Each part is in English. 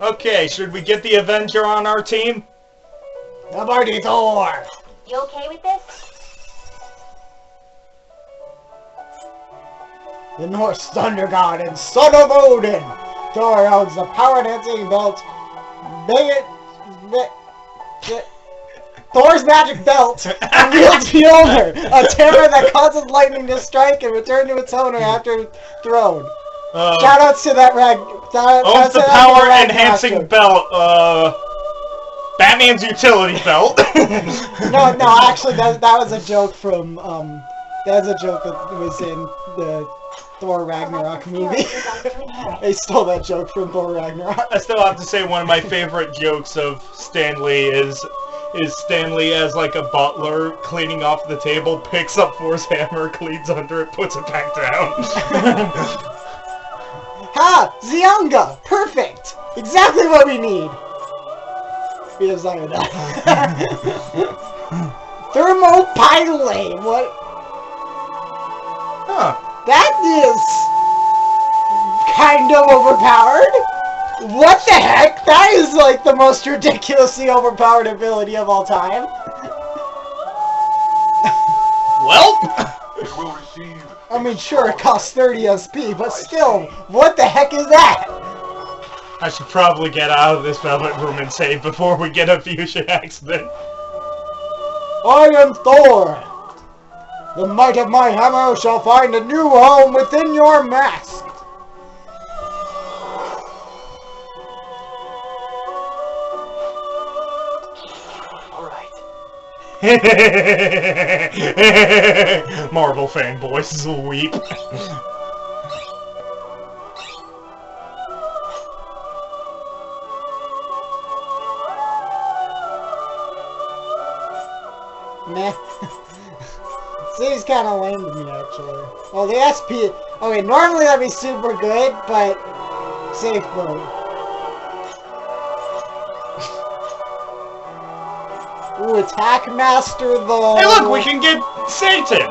Okay, should we get the Avenger on our team? The mighty Thor! You okay with this? The Norse Thunder God and Son of Odin! Thor owns the power-enhancing belt. Thor's magic belt wields Mjolnir, a terror that causes lightning to strike and return to its owner after thrown. Shoutouts to that owns the power-enhancing belt, Batman's utility belt. No, actually, that was a joke from, that was a joke that was in the Thor Ragnarok movie. They stole that joke from Thor Ragnarok. I still have to say one of my favorite jokes of Stan Lee is Stanley as like a butler cleaning off the table, picks up Thor's hammer, cleans under it, puts it back down. Ha! Zyanga! Perfect! Exactly what we need! We have Zyanga. Thermopylae! What? Huh. That is kind of overpowered. What the heck? That is like the most ridiculously overpowered ability of all time. Well, It will receive. I mean, sure, it costs 30 SP, but still, what the heck is that? I should probably get out of this velvet room and save before we get a fusion accident. I am Thor. The might of my hammer shall find a new home within your mask. Marvel fanboys will weep. Meh. Seems kind of lame to me, actually. Oh, the SP... Okay, normally that'd be super good, but... Safe mode. Ooh, Attack Master, though! Hey look, we can get Satan!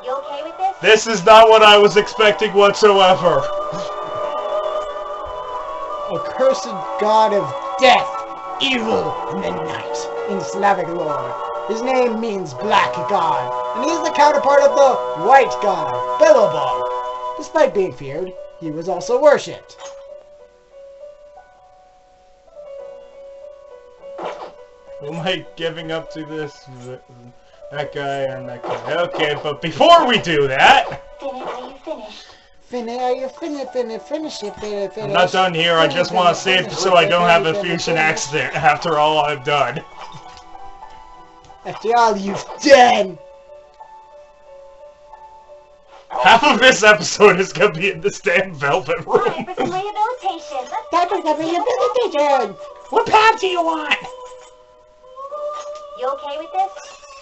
You okay with this? This is not what I was expecting whatsoever. Accursed god of death, evil, and the night in Slavic lore. His name means black god, and he is the counterpart of the white god, Belobog. Despite being feared, he was also worshipped. Who am I giving up to this? That guy and that guy. Okay, but before we do that... Finn, are you finished? Finish it. I'm not done here, I just want to save so I don't have a fusion accident after all I've done. After all you've done! Half of this episode is gonna be in this damn velvet Time room. for some rehabilitation. Let's That was a rehabilitation! What path do you want? You okay with this?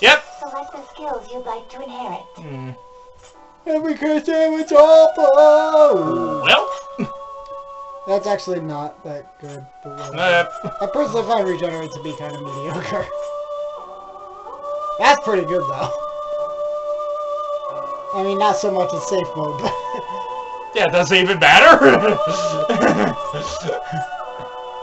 Yep. Select the skills you'd like to inherit. Every Christian was awful! Well. That's actually not that good. But I personally find Regenerate to be kind of mediocre. That's pretty good, though. I mean, not so much in safe mode, but... Yeah, it doesn't even matter.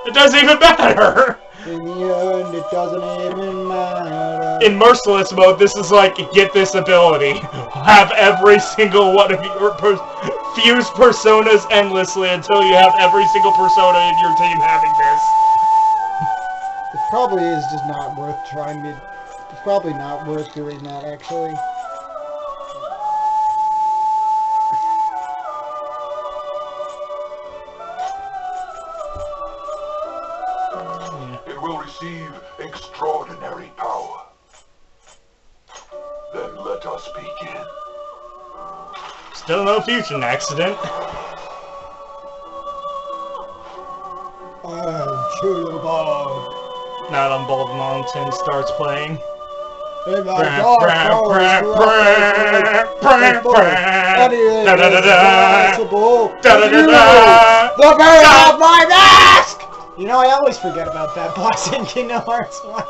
It doesn't even matter. In the end, it doesn't even matter. In merciless mode, this is like, get this ability. Have every single one of your fuse personas endlessly until you have every single persona in your team having this. It probably is just not worth trying to... It's probably not worth doing that, actually. It will receive extraordinary power. Then let us begin. Still no fusion accident. I'm Chillabog. Not on Bald Mountain starts playing. In my dark forest, the bird of my mask! You know, I always forget about that boss in Kingdom Hearts 1.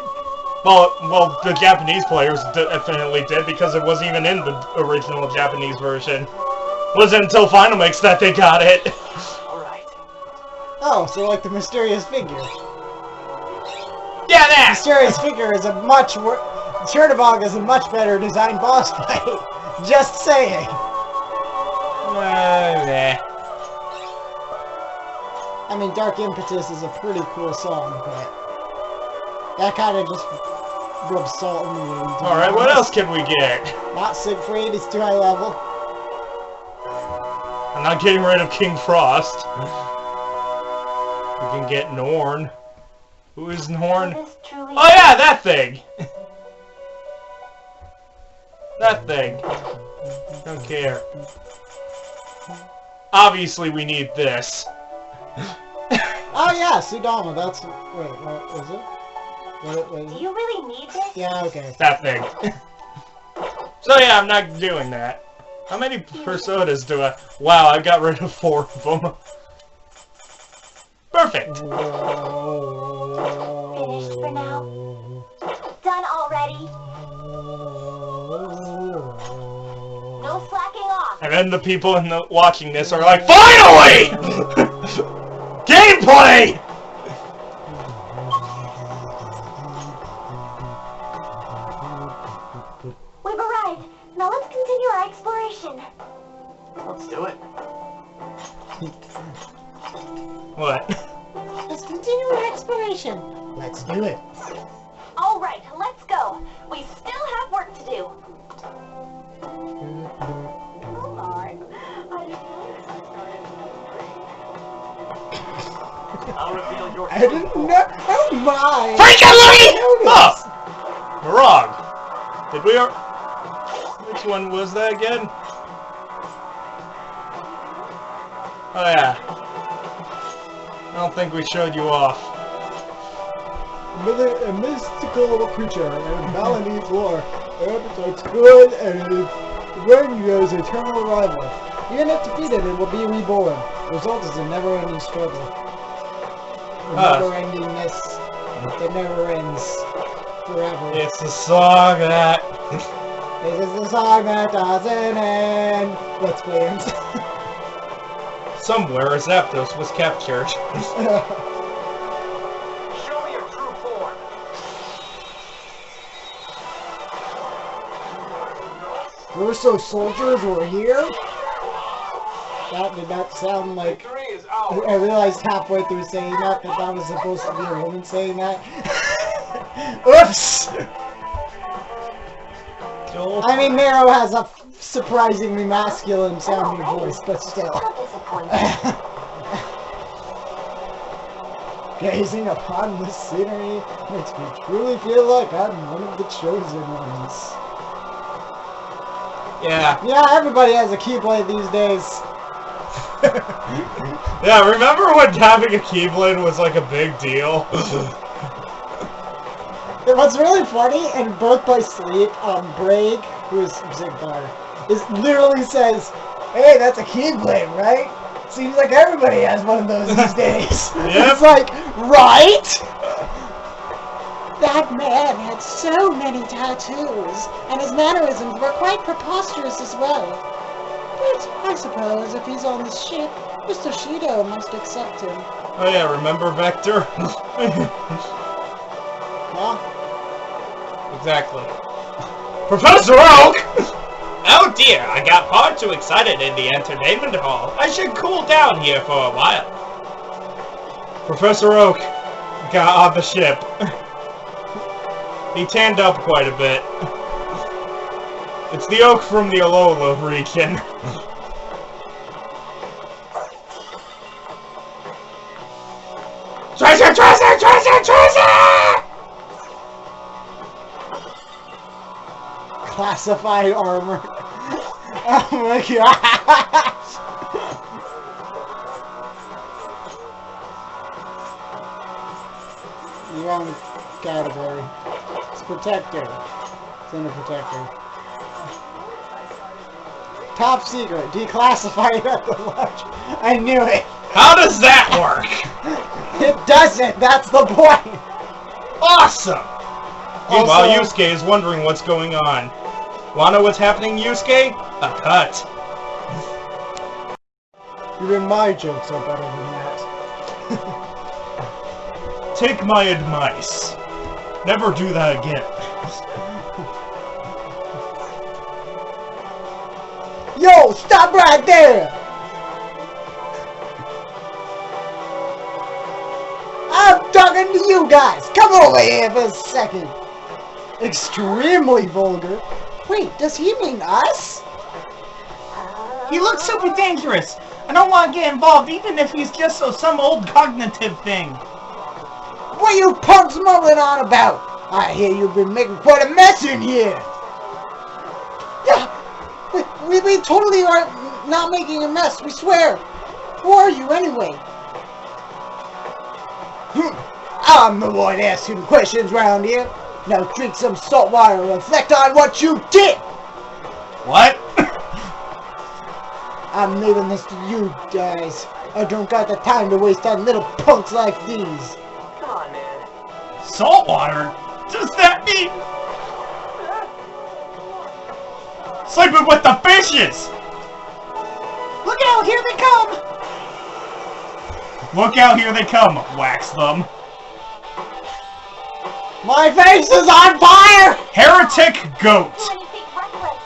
Well, the Japanese players definitely did because it wasn't even in the original Japanese version. It wasn't until Final Mix that they got it. Alright. Oh, so like the mysterious figure. Yeah, that! Mysterious figure is a much Chernobog is a much better designed boss fight. Just saying. I mean, Dark Impetus is a pretty cool song, but that kind of just rubs salt in the wound. Alright, what else can we get? Not Siegfried, he's too high level. I'm not getting rid of King Frost. We can get Norn. Who is Norn? Oh yeah, that thing! That thing. Don't care. Obviously we need this. Oh yeah, Sudama, that's... Wait, what was it? What was Do it? you really need this? Yeah, okay. That thing. So yeah, I'm not doing that. How many personas do I... Wow, I got rid of 4 of them. Perfect! Finished for now? Done already? No slacking off. And then the people watching this are like, FINALLY! Gameplay! We've arrived. Now let's continue our exploration. Let's do it. What? Let's continue our exploration. Let's do it. All right, let's go. We still have work to do. Hold on. I'll reveal your I didn't know. Oh my! Freaking Louie! Notice. Oh! Mirage. Did we... Which one was that again? Oh yeah. I don't think we showed you off. A mystical creature in Balinese lore. It's good and it's Rengo's eternal rival. Even if defeated, it will be reborn. The result is a never-ending struggle. A never-endingness that never ends forever. It's the song that... This is the song that doesn't end. Let's play it. Somewhere Zapdos was captured. Show me your true form. Russo soldiers were here? That did not sound like... Victory is ours. I realized halfway through saying that that was supposed to be a woman saying that. Oops! I mean, Nero has a surprisingly masculine sounding voice, but still. Still disappointed. Gazing upon this scenery makes me truly feel like I'm one of the chosen ones. Yeah. Yeah, everybody has a Keyblade these days. Yeah, remember when having a Keyblade was like a big deal? What's really funny, and both by Sleep, Braig, who's Zigbar, literally says, "Hey, that's a Keyblade, right?" Seems like everybody has one of those these days. Yep. It's like, right? That man had so many tattoos, and his mannerisms were quite preposterous as well. But I suppose if he's on the ship, Mr. Shido must accept him. Oh yeah, remember Vector? Huh? Exactly. Professor Oak! Oh dear, I got far too excited in the entertainment hall. I should cool down here for a while. Professor Oak got on the ship. He tanned up quite a bit. It's the Oak from the Alola region. Treasure, treasure, treasure, treasure! Classified armor. Oh my gosh! The wrong category. It's protector. It's in a protector. Top secret. Declassified at the launch. I knew it. How does that work? It doesn't. That's the point. Awesome! Meanwhile, Also- Yusuke is wondering what's going on. Wanna what's happening, Yusuke? A cut. Even my jokes are better than that. Take my advice. Never do that again. Yo, stop right there! I'm talking to you guys! Come over here for a second! Extremely vulgar. Wait, does he mean us? He looks super dangerous. I don't want to get involved, even if he's just some old cognitive thing. What you punks mumbling on about? I hear you've been making quite a mess in here! Yeah, we totally are not making a mess, we swear! Who are you anyway? I'm the one asking questions round here. Now drink some salt water and reflect on what you did! What? I'm leaving this to you guys. I don't got the time to waste on little punks like these. Come on, man. Salt water? Does that mean... Sleeping with the fishes! Look out, here they come! Look out, here they come. Wax them. My face is on fire! Heretic goat! Do anything reckless.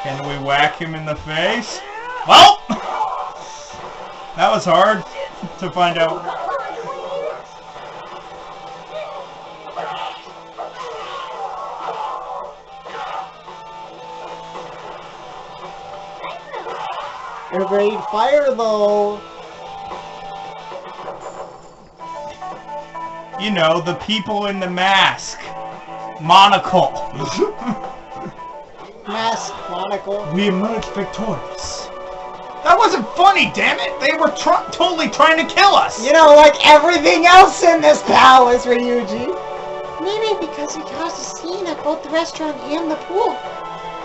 Can we whack him in the face? Well! That was hard to find out. Everybody fire though! You know, the people in the mask. Monocle. Mask, monocle. We emerged victorious. That wasn't funny, damn it! They were totally trying to kill us! You know, like everything else in this palace, Ryuji. Maybe because we caused a scene at both the restaurant and the pool.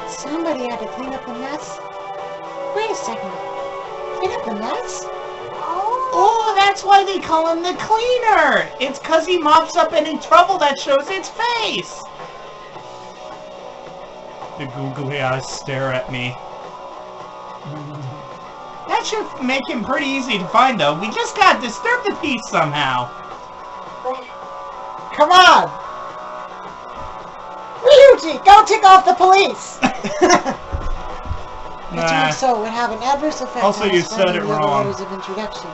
Somebody had to clean up the mess. Wait a second. Clean up the mess? Oh, that's why they call him the cleaner! It's cause he mops up any trouble that shows its face! The googly eyes stare at me. That should make him pretty easy to find, though. We just gotta disturb the peace somehow. Come on! Ryuji, go tick off the police! Nah. Doing so would have an adverse effect Also, on you us said finding it the other wrong. letters of introduction.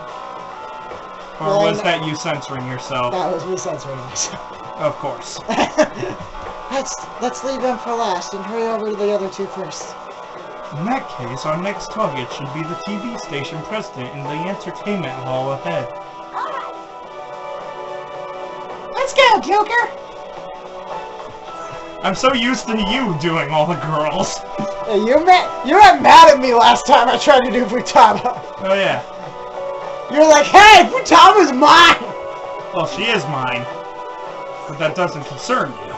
Or Well, was that you censoring yourself? That was me censoring myself. Of course. Let's leave them for last and hurry over to the other two first. In that case, our next target should be the TV station president in the entertainment hall ahead. Let's go, Joker! I'm so used to you doing all the girls. Hey, you were mad at me last time I tried to do Futaba. Oh yeah. You're like, hey, Futaba's mine! Well, she is mine. But that doesn't concern you.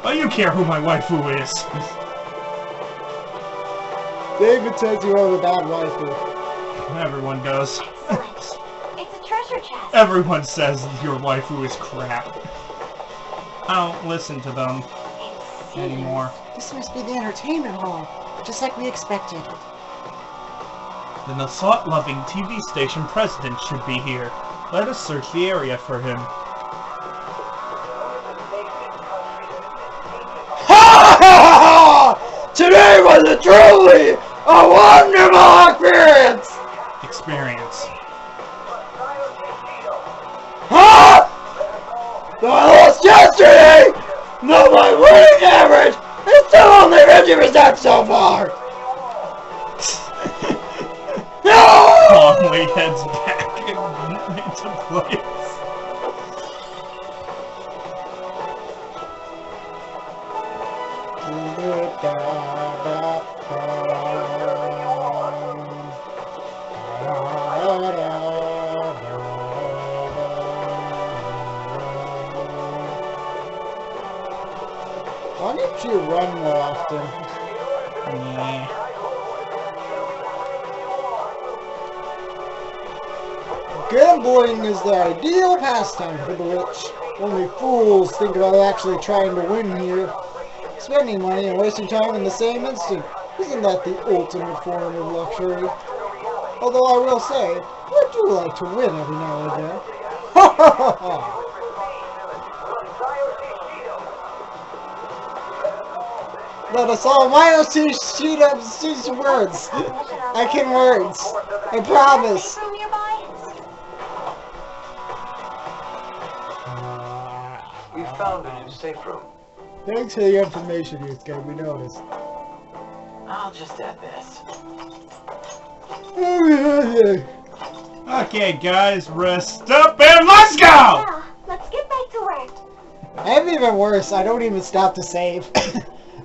But you care who my waifu is. David says you have a bad waifu. Everyone does. Excellent. It's a treasure chest. Everyone says your waifu is crap. I don't listen to them anymore. This must be the entertainment hall, just like we expected. Then the salt-loving TV station president should be here. Let us search the area for him. Today was a truly a wonderful experience! Huh? I lost yesterday! No, my winning average is still only 50% so far! No! Calmly heads back into place. Why don't you run more often? Yeah. Gambling is the ideal pastime for the rich. Only fools think about actually trying to win here. Spending money and wasting time in the same instant. Isn't that the ultimate form of luxury? Although I will say, I do like to win every now and again. Ha ha ha ha! Let us all Mayo sheet up words. I can words. I promise. Safe room nearby? We found a new safe room. Thanks for the information, youth game. We noticed. I'll just add this. Okay, guys, rest up and let's go! Yeah, let's get back to work. I have even worse. I don't even stop to save.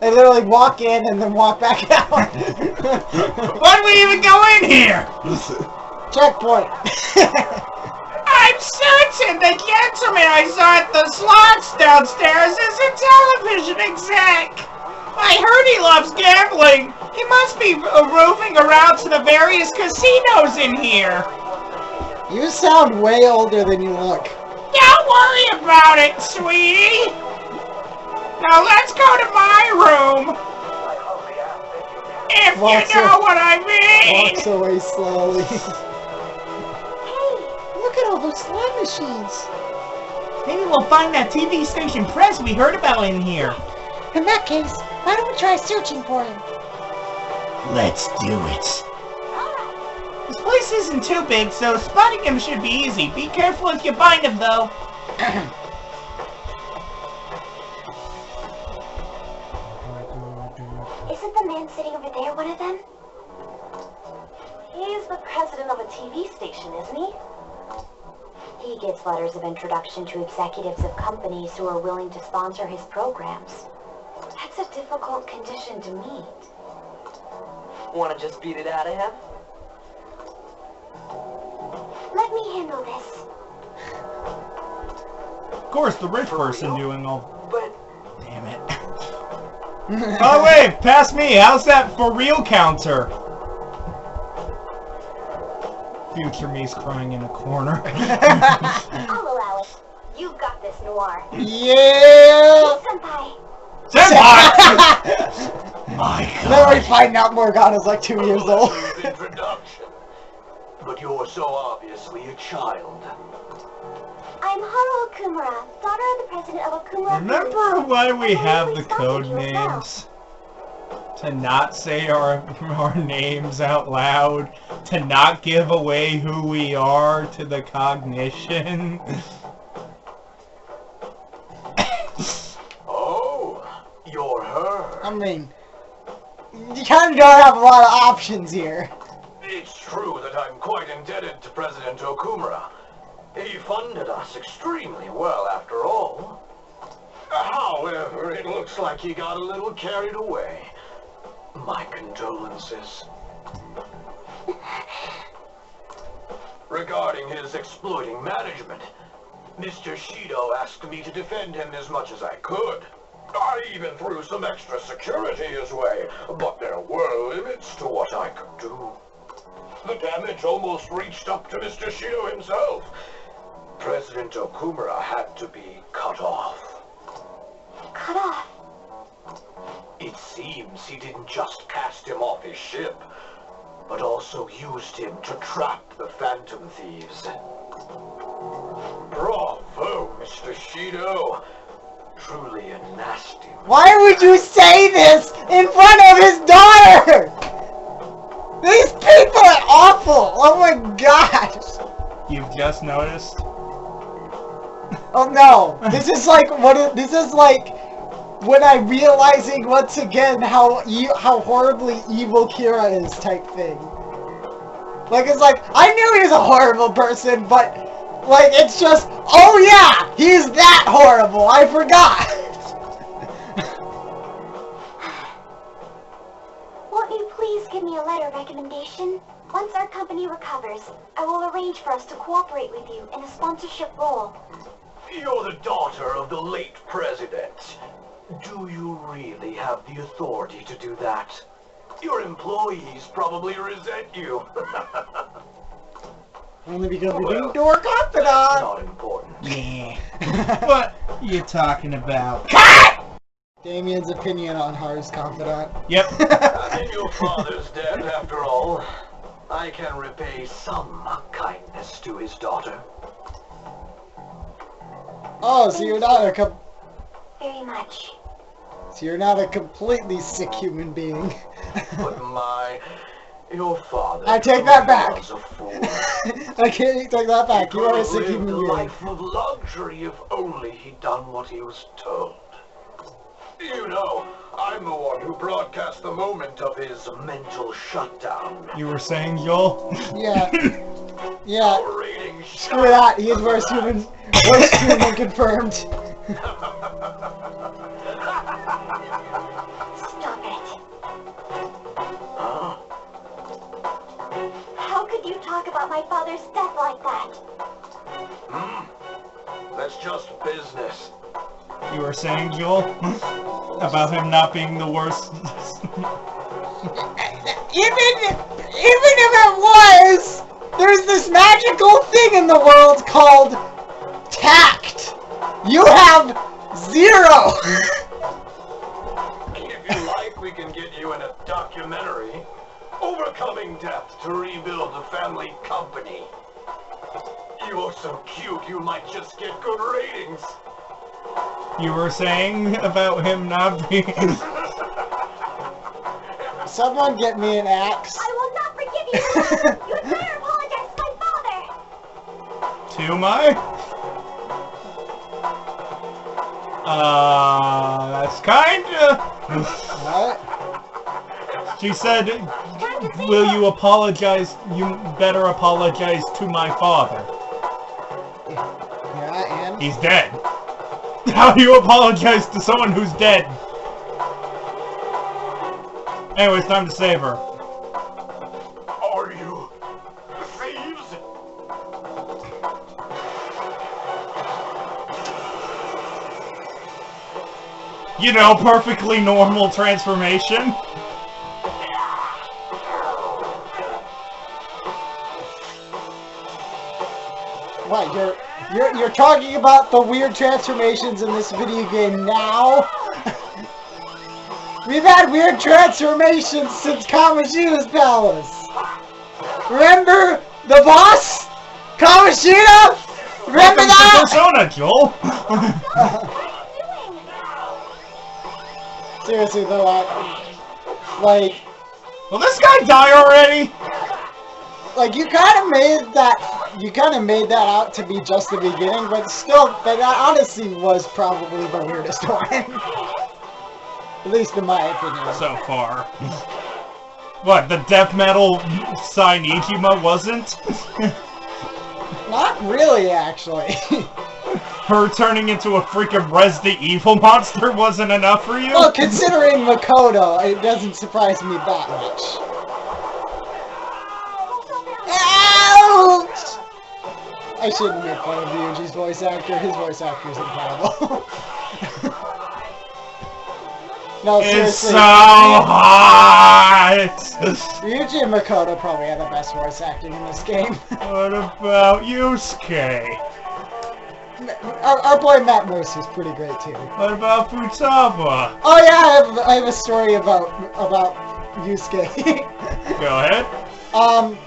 I literally walk in and then walk back out. Why do we even go in here? Checkpoint. I'm certain the gentleman I saw at the slots downstairs is a television exec. I heard he loves gambling. He must be roving around to the various casinos in here. You sound way older than you look. Don't worry about it, sweetie. Now let's go to my room. If you know what I mean. Walks away slowly. Hey, Look at all those slot machines. Maybe we'll find that TV station press we heard about in here. In that case, why don't we try searching for him? Let's do it. This place isn't too big, so spotting him should be easy. Be careful if you find him, though. isn't the man sitting over there one of them? He's the president of a TV station, isn't he? He gets letters of introduction to executives of companies who are willing to sponsor his programs. That's a difficult condition to meet. Wanna just beat it out of him? Let me handle this. Of course, the rich person real? doing all... But Damn it. Oh, wait, past me. How's that for real counter? Future me's crying in a corner. I'll allow it. You've got this, Noir. Yeah! Senpai. Senpai! My Then we God. find out Morgana's like 2 years old. Smooth introduction. But you're so obviously a child. I'm Haru Okumura, daughter of the president of Okumura. Remember why we I'm have legally the code sponsored you as well. names? To not say our names out loud, to not give away who we are to the cognition. Oh, you're her. I mean, you kind of don't have a lot of options here. It's true that I'm quite indebted to President Okumura. He funded us extremely well, after all. However, it looks like he got a little carried away. My condolences. Regarding his exploiting management, Mr. Shido asked me to defend him as much as I could. I even threw some extra security his way, but there were limits to what I could do. The damage almost reached up to Mr. Shido himself. President Okumura had to be cut off. Cut off. It seems he didn't just cast him off his ship, but also used him to trap the Phantom Thieves. Bravo, Mr. Shido. Truly a nasty man. Why would you say this in front of his daughter? These people are awful. Oh my gosh. You've just noticed? Oh no. This is like this is like when I'm realizing once again how horribly evil Kira is type thing. Like it's like I knew he was a horrible person, but like it's just oh yeah, he's that horrible. I forgot. Won't you please give me a letter of recommendation? Once our company recovers, I will arrange for us to cooperate with you in a sponsorship role. You're the daughter of the late president. Do you really have the authority to do that? Your employees probably resent you. Only because we Well, didn't do our That's confidant. not important. Yeah. What you talking about? Damien's opinion on Haru's confidant. Yep. And your father's dead, after all. I can repay some kindness to his daughter. Oh, so you're not a Very much. so you're not a completely sick human being. But your father I take that back. was a fool. I can't take that back. You are a Could sick have human lived a being. life of luxury if only he'd done what he was told. You know, I'm the one who broadcast the moment of his mental shutdown. You were saying, Joel? Yeah. Yeah. Our ratings Screw that. He is worst human confirmed. Stop it. Huh? How could you talk about my father's death like that? That's just business. You were saying, Joel? About him not being the worst? Even if it was, there's this magical thing in the world called tact. You have 0. If you like, we can get you in a documentary. Overcoming death to rebuild the family company. You're so cute, you might just get good ratings. You were saying about him not being... Someone get me an axe. I will not forgive you! You had better apologize to my father! To my? That's kinda... What? She said, will you apologize? You better apologize to my father. Yeah, and? He's dead. How do you apologize to someone who's dead? Anyway, it's time to save her. Are you thieves? You know, perfectly normal transformation. What, you're talking about the weird transformations in this video game now? We've had weird transformations since Kamoshida's palace. Remember the boss? Kamoshida? Remember Welcome to that? Persona, Joel. Seriously though, like, Will this guy die already? like you kind of made that out to be just the beginning, but still, that honestly was probably the weirdest one. At least in my opinion. So far. What, the death metal Sainijima wasn't? Not really, actually. Her turning into a freaking Resident Evil monster wasn't enough for you? Well, considering Makoto, it doesn't surprise me that much. Ouch! I shouldn't make fun of Ryuji's voice actor. His voice actor is incredible. No, It's seriously. so hot! Ryuji and Makoto probably have the best voice acting in this game. What about Yusuke? Our boy Matt Mercer's pretty great too. What about Futaba? Oh yeah, I have a story about Yusuke. Go ahead.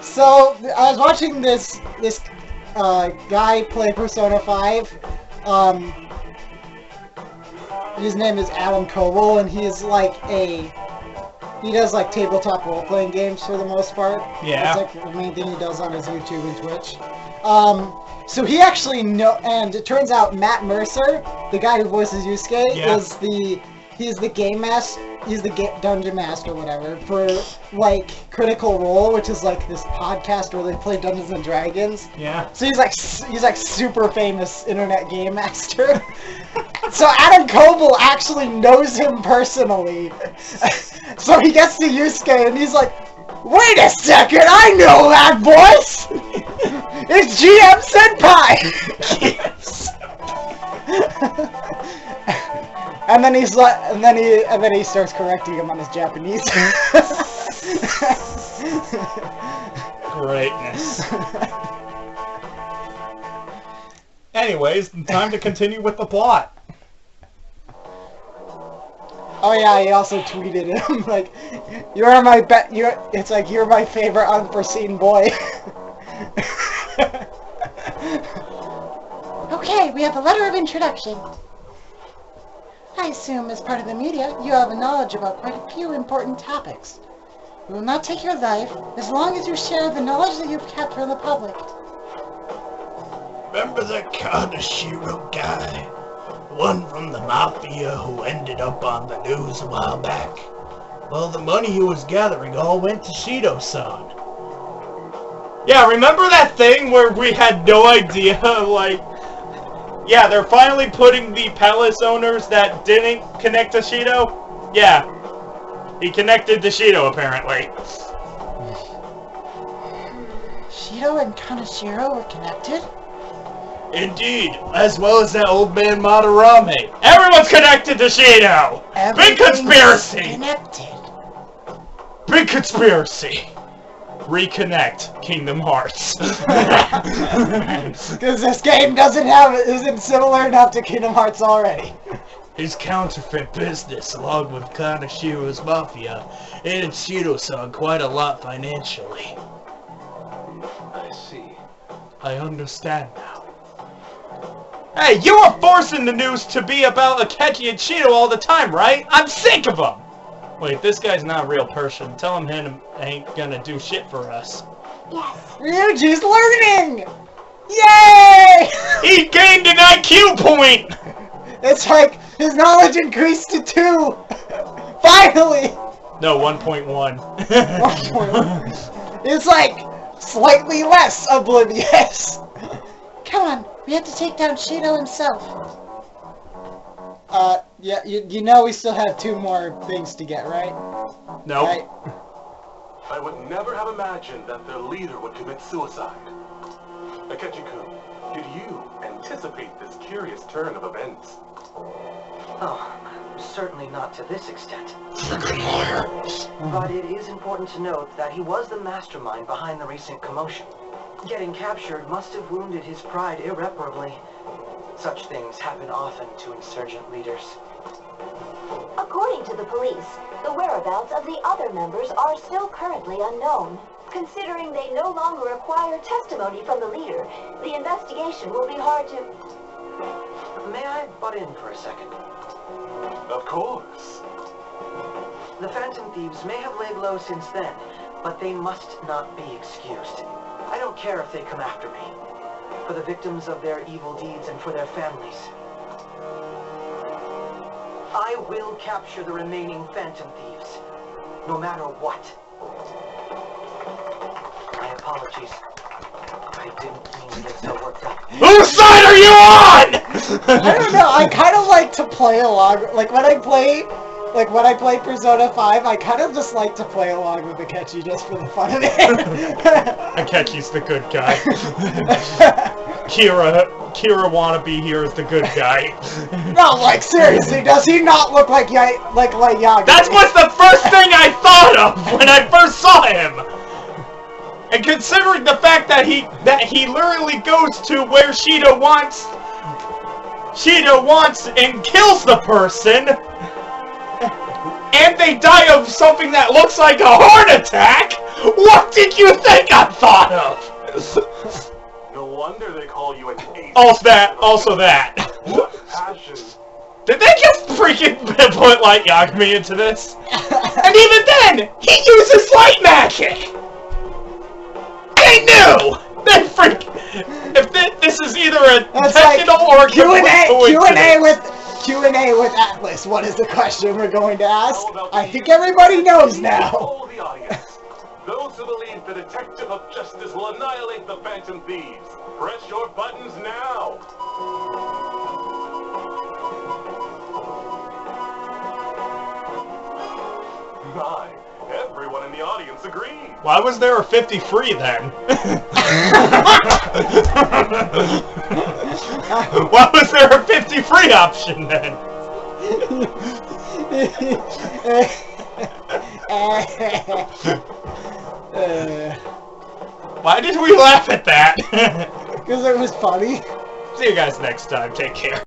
So I was watching this guy play Persona 5. His name is Adam Coble, and he does like tabletop role-playing games for the most part. Yeah. That's like the main thing he does on his YouTube and Twitch. So he actually and it turns out Matt Mercer, the guy who voices Yusuke, Yeah. he's the game master, he's the dungeon master, whatever, for like Critical Role, which is like this podcast where they play Dungeons and Dragons. Yeah. So he's like super famous internet game master. So Adam Coble actually knows him personally. So he gets to Yusuke and he's like, "Wait a second, I know that voice! It's GM Senpai!" And then he's like, and then he starts correcting him on his Japanese. Greatness. Anyways, time to continue with the plot. Oh yeah, he also tweeted him like, "You're my It's like you're my favorite unforeseen boy." Okay, we have a letter of introduction. I assume, as part of the media, you have a knowledge about quite a few important topics. We will not take your life as long as you share the knowledge that you've kept from the public. Remember that Kaneshiro guy? The one from the Mafia who ended up on the news a while back? Well, the money he was gathering all went to Shido-san. Yeah, remember that thing where we had no idea, like... Yeah, they're finally putting the palace owners that didn't connect to Shido? Yeah. He connected to Shido, apparently. Shido and Kaneshiro were connected? Indeed, as well as that old man Madarame. Everyone's connected to Shido! Big conspiracy! Connected. Big conspiracy! Reconnect Kingdom Hearts. Because this game isn't similar enough to Kingdom Hearts already. His counterfeit business, along with Kaneshiro's Mafia, aided Shido-san quite a lot financially. I see. I understand now. Hey, you are forcing the news to be about Akechi and Shido all the time, right? I'm sick of them! Wait, this guy's not a real person. Tell him ain't gonna do shit for us. Yes. Ryuji's learning! Yay! He gained an IQ point! It's like his knowledge increased to 2! Finally! No, 1.1. It's like slightly less oblivious. Come on, we have to take down Shido himself. Yeah, you know we still have 2 more things to get, right? Nope. Right. I would never have imagined that their leader would commit suicide. Akechi-kun, did you anticipate this curious turn of events? Oh, certainly not to this extent. But it is important to note that he was the mastermind behind the recent commotion. Getting captured must have wounded his pride irreparably. Such things happen often to insurgent leaders. According to the police, the whereabouts of the other members are still currently unknown. Considering they no longer require testimony from the leader, the investigation will be hard to... May I butt in for a second? Of course. The Phantom Thieves may have laid low since then, but they must not be excused. I don't care if they come after me. For the victims of their evil deeds and for their families. I will capture the remaining Phantom Thieves, no matter what. My apologies. I didn't mean to get so worked up. Whose side are you on? I don't know, I kind of like to play along, like when I play Persona 5, I kind of just like to play along with Akechi just for the fun of it. Akechi's the good guy. Kira wannabe here is the good guy. No, like seriously, does he not look like Yagami? That was the first thing I thought of when I first saw him! And considering the fact that he literally goes to where Shido wants and kills the person, and they die of something that looks like a heart attack, what did you think I thought of? No wonder they call you an ace. Also that. What passion. Did they just freaking put Light Yagami into this? And even then, he uses light magic! They knew! They if this is either intentional or Q&A with Atlas. What is the question we're going to ask? I think everybody knows now. All the audience. Those who believe the Detective of Justice will annihilate the Phantom Thieves. Press your buttons now. My, everyone in the audience agrees. Why was there a 50 free then? Why was there a 50 free option then? Why did we laugh at that? Because it was funny. See you guys next time. Take care.